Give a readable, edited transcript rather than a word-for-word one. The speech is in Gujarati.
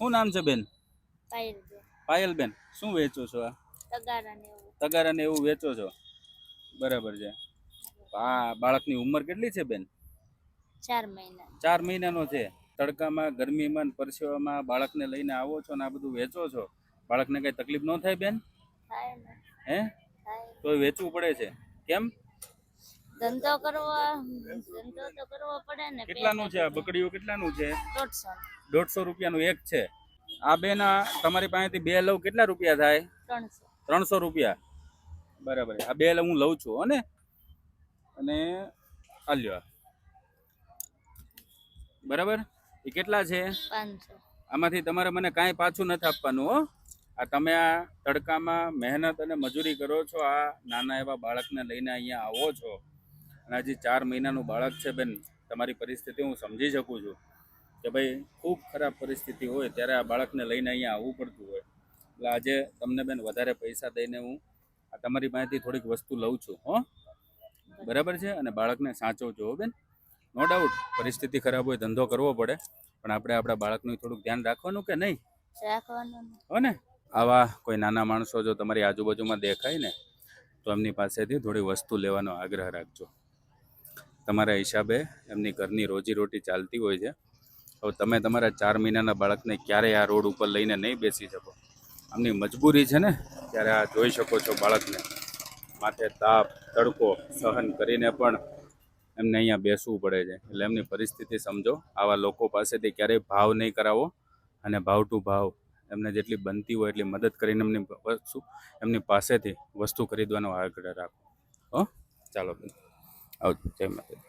શું નામ છે બેન? પાયલબેન. પાયલબેન, શું વેચો છો આ? તગારા ને એવું. તગારા ને એવું વેચો છો? બરાબર છે. આ બાળકની ઉંમર કેટલી છે બેન? 4 મહિના. 4 મહિનાનો છે. તડકામાં, ગરમીમાં ને પરસેવામાં બાળકને લઈને આવો છો ને આ બધું વેચો છો, બાળકને કઈ તકલીફ ન થાય બેન? થાય ને. હે? થાય. તો વેચવું પડે છે કેમ? ધંધો તો કરવો પડે ને. કેટલાનું છે આ બકડીઓ? કેટલાનું છે? 150. 150 રૂપિયાનું એક છે. આ બેન તમારી પાસેથી બે લઉં કેટલા રૂપિયા થાય? 300. 300 રૂપિયા. બરાબર. આ બે હું લઉં છું હો ને. અને આ લ્યો. બરાબર. એ કેટલા છે? 500. આમાંથી તમારે મને કાંઈ પાછું નથી આપવાનું હો. આ તમે આ તડકામાં મહેનત અને મજૂરી કરો છો, આ નાના એવા બાળકને લઈને અહીંયા આવો છો અને હજી 4 મહિનાનું બાળક છે બેન. તમારી પરિસ્થિતિ હું સમજી શકું છું કે ભાઈ ખૂબ ખરાબ પરિસ્થિતિ હોય ત્યારે આ બાળકને લઈને અહીંયા આવવું પડતું હોય. એટલે આજે તમને બેન વધારે પૈસા દઈને હું આ તમારી પાસેથી થોડીક વસ્તુ લઉં છું હો. બરાબર છે. અને બાળકને સાચવજો હો બેન. નો ડાઉટ પરિસ્થિતિ ખરાબ હોય, ધંધો કરવો પડે, પણ આપણે આપણા બાળકનું થોડુંક ધ્યાન રાખવાનું કે નહીં? રાખવાનું હો ને. આવા કોઈ નાના માણસો જો તમારી આજુબાજુમાં દેખાય ને તો એમની પાસેથી થોડી વસ્તુ લેવાનો આગ્રહ રાખજો. તમારા હિસાબે એમની ઘરની રોજીરોટી ચાલતી હોય છે. હવે તમે તમારા 4 મહિનાના બાળકને ક્યારેય આ રોડ ઉપર લઈને નહીં બેસી શકો. આમની મજબૂરી છે ને, ત્યારે આ જોઈ શકો છો બાળકને માથે તાપ તડકો સહન કરીને પણ એમને અહીંયા બેસવું પડે છે. એટલે એમની પરિસ્થિતિ સમજો. આવા લોકો પાસેથી ક્યારેય ભાવ નહીં કરાવો અને ભાવ ટુ ભાવ એમને જેટલી બનતી હોય એટલી મદદ કરીને એમની પાસેથી વસ્તુ ખરીદવાનો આગ્રહ રાખો. હો ચાલો બેન, આવજો. જય માતાજી.